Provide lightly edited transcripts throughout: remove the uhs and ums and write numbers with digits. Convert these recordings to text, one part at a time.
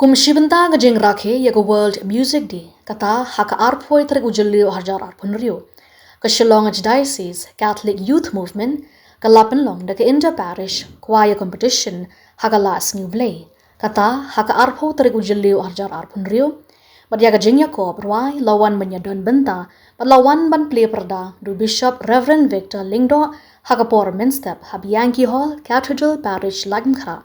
Kumshibanta gajeng rakhe yaga World Music Day kata haka arpoi tarik ujulio harjar arpunrio. Shillong Diocese Catholic Youth Movement kalapan long daga Inter Parish choir competition haka las new play kata haka arpo tarik ujulio harjar arpunrio. Madya gajeng Yakob ruai lawan menyadon benta lawan ban play perda du Bishop Reverend Victor Lingdo haka por menstep habiyanki hall Cathedral Parish Lagmkara.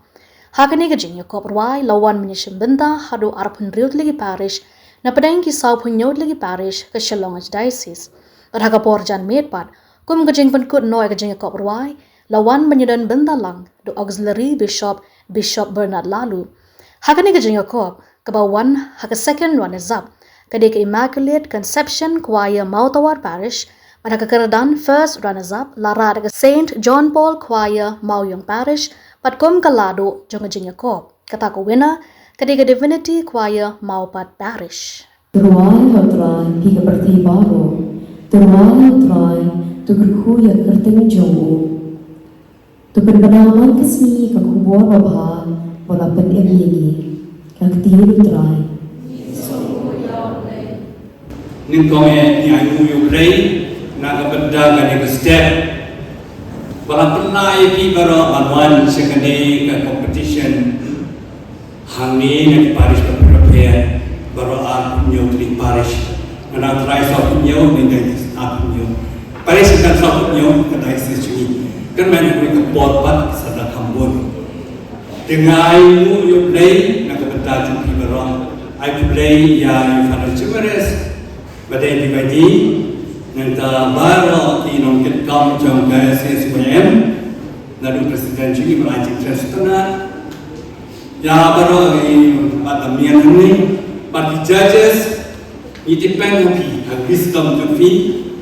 Hakani gajeng Yakob ruai lawan menyishim benta hadu arpun riut lagi parish na padang kisau punyod lagi parish ke Shillong Diocese. At haka porjan medpat kum gajeng penkut noy gajeng Yakob ruai lawan menyadon benta lang du auxiliary Bishop Bernard Lalu. Hakani gajeng Yakob kebawan haka second runners up kadek Immaculate Conception Choir Mautawar Parish pada kekeredan first runners up lara dekat Saint John Paul Choir Mauyong Parish patkom kalado jong gajeng Yakob kata ko winner kadek Divinity Choir Maupat Parish. Turuan hotrai hingga bertibaro, turuan hotrai tukerkuya kerteng jongo, tukerpanaman kesmi kakubor babha walapan emyegi, kaktiul trai. Ningkongnya nyanyi Ukraine nak benda gani step walaupun naik di baro manuan sekali ke competition hani nak Paris berprepare baro punya di Paris mana try satu punya dengan satu punya Paris kan satu punya kedai sesuatu kan mana mereka buat sedang hambur dengan Ukraine nak benda di baro I play ya Father Chimares Badai dibagi nanta baru di nongkit kam jong KSSPM nadu presiden juga merancang transparan ya baru di patamian ini party judges itu pengupi wisdom to fee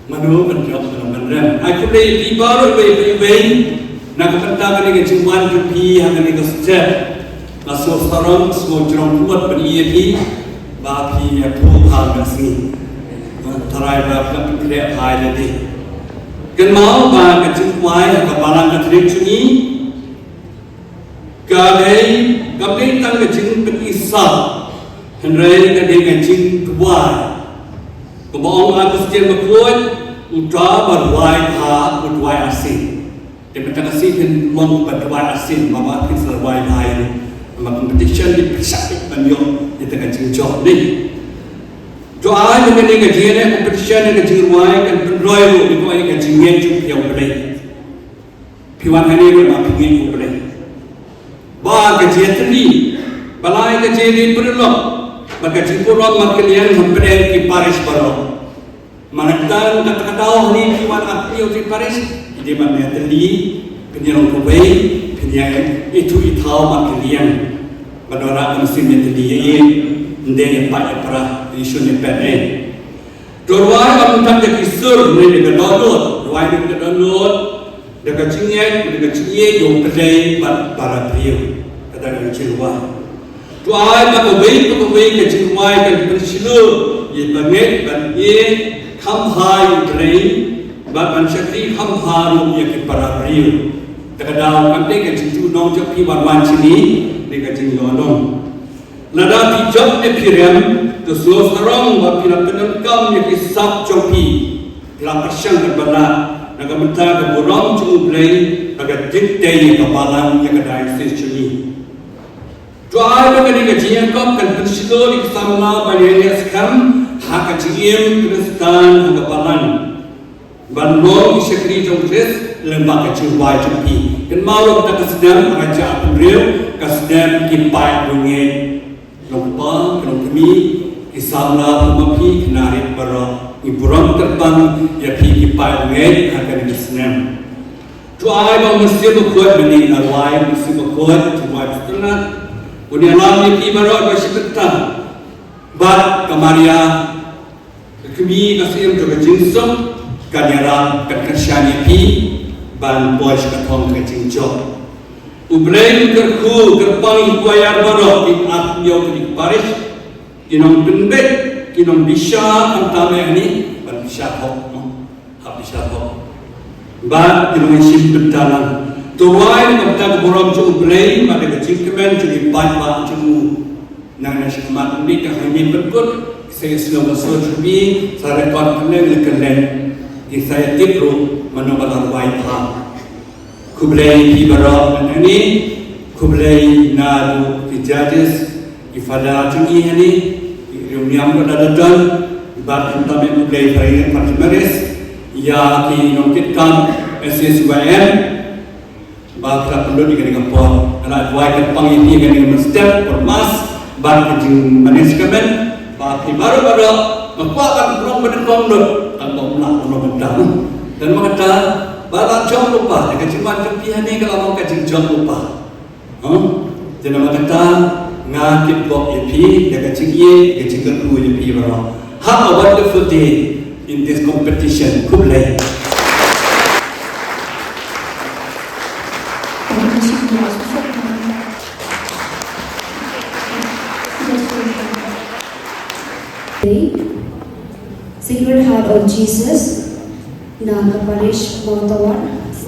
manu penjawab benar-benar aku beli di baru beli nak pentang ni kecuman to fee hanya ni kesejak masuk sarang semua jerong buat beri bapi pul hal nasi terai berapa kerja hal jadi kenal bang kecumai kebalan ketrik cuni kadai kapten tang kecing petisah henry kadai kecing kebuai kebaong aku sejak berkuat utra berwai ha berwai asin dia berkasi kan long berwai asin mama kisah berwai hai mà competition di persakit banyak di tengah jengjok ni. Doa dengan ni kajian ni competition ni kajian ruai kan penroy lu di kau ni kajian jump yang berai. Piwan hari ni mah pingin yang berai. Bah kajian teri, balai kajian ni perlu. Bagaimana kurang maklian memberai di Paris baru. Manakala kata-kata ni piwan api di Paris, jadi mana teri penyerang kubai, penyerang itu maklian. Menolak musim yang terdiri ndeng empat para isu ni pene. Doai amuntan de kisur ni de download, doai de download de kacingye yo pedai para priu kata de cilwa. Doai pakobei kacingwai kan persilu ye banget ban ye khamhai drei ban syakri khamharu ye para priu. Kadang kante kacing nong japi wan sini mereka jengolong. Nada bijak epirem tu selosarong bapila penengkam yang kisah jopi bila persiang terbala naga mentah ke borong cumulai naga dintai kebalan yang kedai sesuni. Doa bagi ni kajian kau kan persilo di kesamla banyak sekam hak kajian Kristan kebalan bandong isyakri jongres lembaga cubai jopi. Kan malu kita kesedang raja April kesedang kipai dungin lupa kami kisahlah pemapi kenarik para iburam terbang ya pi kipai dungin akan kesedang doa bang mesti berkuat benih alwai mesti berkuat cubai setengah kemudian malam ni baru bersyukur bat kamaria kami kasih untuk jinsum kanyara kerjanya pi ban boys katong kecing jok. Ubrain kerku kerpang kuayar baru di atmio di Paris. Kinong bendek, kinong bisa antara ini ban bisa hok, hab bisa hok. Ban kinong sim berdalam. Tuai ng kapta borong sa ublay, madagacing kamen, sa ibat-bat sa mo. Nang nasyamat ulit ang hangin berkut, saya sudah masuk subi, saya rekod kalian lekalen. Di saya tipro, manobalar wai pa. Kublay ibarok na ini, kublay na judges, ifada cungi ini, reuniam ko dadadan, ibat kami kublay paringan partimaris, ya ki nongkitkan SSYM, bakal perlu dengan kapal, anak dua ikat panggil dengan step permas, bak kejeng manajemen, bak baru-baru membuatkan kurang berdekong dot, tanpa ulah kurang berdam, dan mengata balat jauh lupa, dengan cuma kepihan ini kalau mau kejeng jauh lupa, jadi mengata ngakit bok yepi, dengan cengye, kejeng kerku yepi baru, have a wonderful day in this competition, kublai. Sacred Heart of Jesus, Naga Parish Montawar,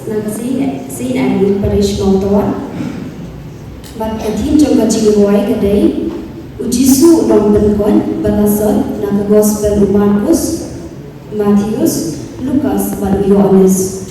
Naga Saint Andrew Parish Montawar. Bat katin jongga cingwai kadai, ujisu dong benkon, balasot, Naga Gospel Markus, Matthews, Lukas, baru Yohanes.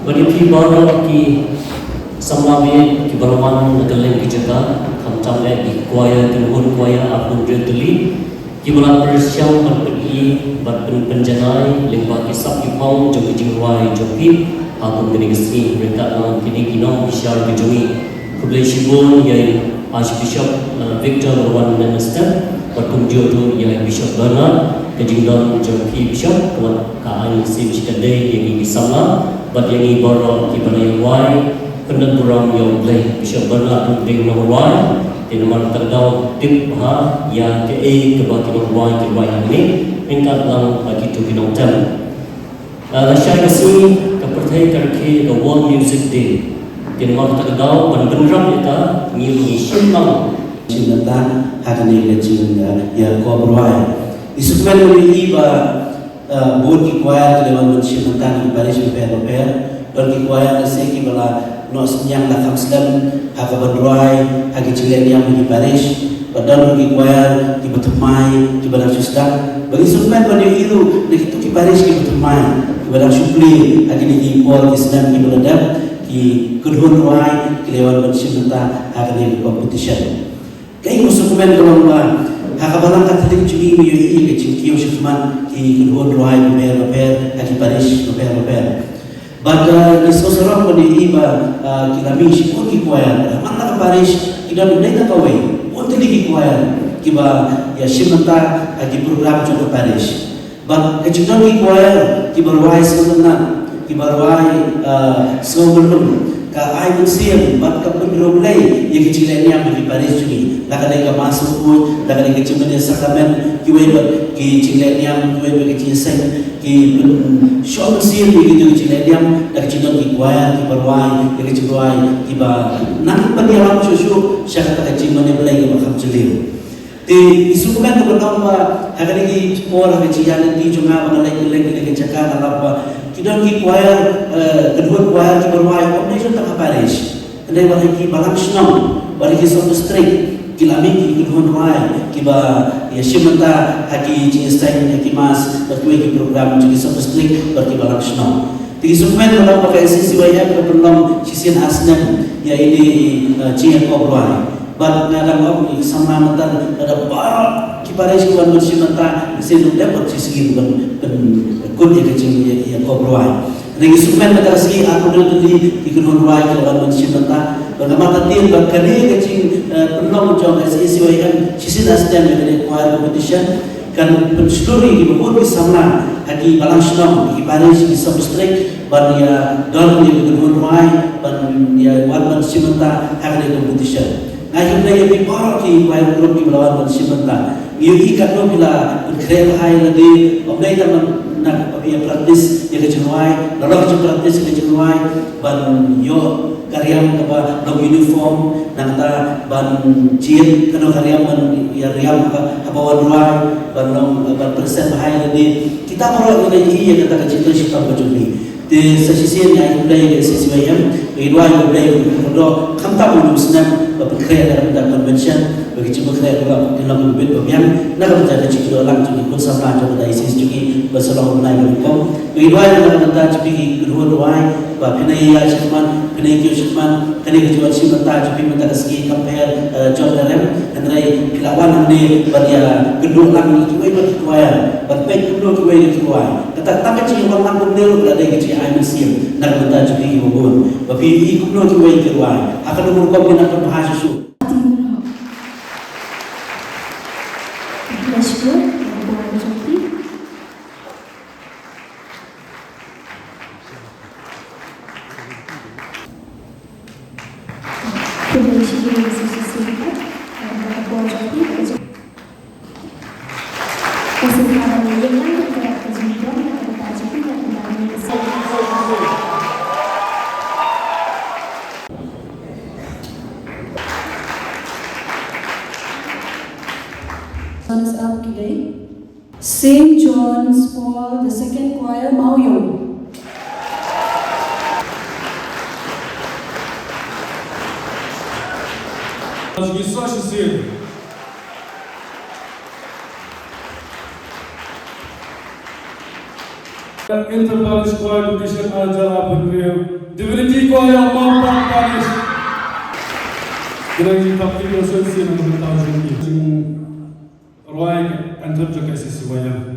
Bagi baru ki samlabi ki balwan nagaleng ki jaga kamtam le ki kuaya tinhun kuaya apun jetuli ki balat persiang pergi batpen penjanai lengba ki sap ki pong jogi jingwai jogi apun menegasi mereka nang kini kinong bisyar bijungi kublai shibun yai Archbishop Victor Lawan Minister Patung Jodoh yai Bishop Bernard kejingdon jogi bishop kawan kaan si biskadai yang ini sama bat yang ini baru kita yang wai kena kurang yang boleh Bishop Bernard untuk nomor wai di nomor terdau tip ha yang ke ke bagi nomor wai ke wai ini ingkat lang bagi tu kinong tem saya kasih kepercayaan kerja the World Music Day di nomor terdau benar-benar kita ngilmu simbang cinta hari ini cinta ya kau berwai isumen ini iba buat kikuaya lewat mencinta di Paris repair bagi kuaya nasi kibala nos yang lakam Islam hak berdwai hak cilen yang di Paris padahal bagi kuaya di Batumai di Balang Susdan bagi isumen pada itu itu di Paris di Batumai di Balang Supli hak ini di Port Islam di Baladap di kedua wai lewat mencinta hak ini competition kayak isumen kalau hakabalang kataling cumi miyoi ke cingkiyo shifman ki kedua ruai repair haki Paris repair Bada disosoro ko di iba kilami shipun ki kuaya mana ka Paris ida dunay na kaway unti ki kuaya kiba ya shimanta haki program jo Paris bad kecudon ki kuaya kiba ruai sebenarnya kiba ruai sebelum ka ay musim bat ka pendromlay yang kecilan yang bagi Paris juga lakalay ka masuk pun lakalay ka cimene sakamen kiway bat ki cilan yang kiway bagi cisan ki show musim begitu kecilan yang dak cidon ki kuaya ki berwai ki keciwai ki ba nang padialam susu syaka ka cimene belai ka makam celim di isukumen ko ba hakali ki pola ka cian di junga bangalay ki ki cakana apa kidon ki kuaya kedua kuaya ki berwai combination tak Paris kedai balik ki balang senam balik ki satu street kilami ki kedua kuaya ki ba ya shimanta haki cinstain haki mas berkuai ki program ki satu street balik balang senam di sumen kalau pakai sisi waya ke belum sisi asnem ya ini cian obroi bat ngadang om ni sama mantan ada bar ki Paris ki ban shimanta sinu dapat sisi bukan kun ya kecil ya obroi lagi sumen pada segi aku dulu di kedua ruai kalau mencinta bagaimana tadi berkali kecil penuh jauh dari siwaikan sisi nasdem dari kuar competition kan penseluri di beberapa sama hadi balang senam di Paris di substrik ban ya dalam di kedua ruai ban ya kuar mencinta hadi competition ngayon na yung parang ki kuar grup di belawan mencinta yung ikat no bila berkreat hai lagi obnai teman nak ya praktis ya kejenuai lalu praktis ya kejenuai ban yo karyam apa no uniform nangta ban jin kano karyam ban ya riam apa warnai ban no ban persen bahaya ini kita mau ini ya kata kecil itu kita berjumpa di sisi yang mulai dari sisi bayam kedua yang mulai untuk kamta belum senang berkreat dalam convention begitu berkreat juga dalam bid bayam nak menjadi cikgu orang jadi pun sama juga dari sisi juga berselang mulai berkom kedua yang kita jadi kedua doai penai ya cuman penai kau cuman penai kejual si mata jadi mata segi compare job dalam andai kelawan ni berdia kedua orang itu bagi tuaya berbaik kedua itu tuaya kata tak kecil orang pun dia berada kecil ay musim nak mata jadi hubun tapi ikut no tuaya tuaya akan umur kau kena berbahasa su Is up today. St. John's Paul II Choir Maoyong. Interparish choir competition Aljara Punrio, Divinity choir Mount Parish. Generally, public association of 1,000 Roy and Jessica Sisiwaya.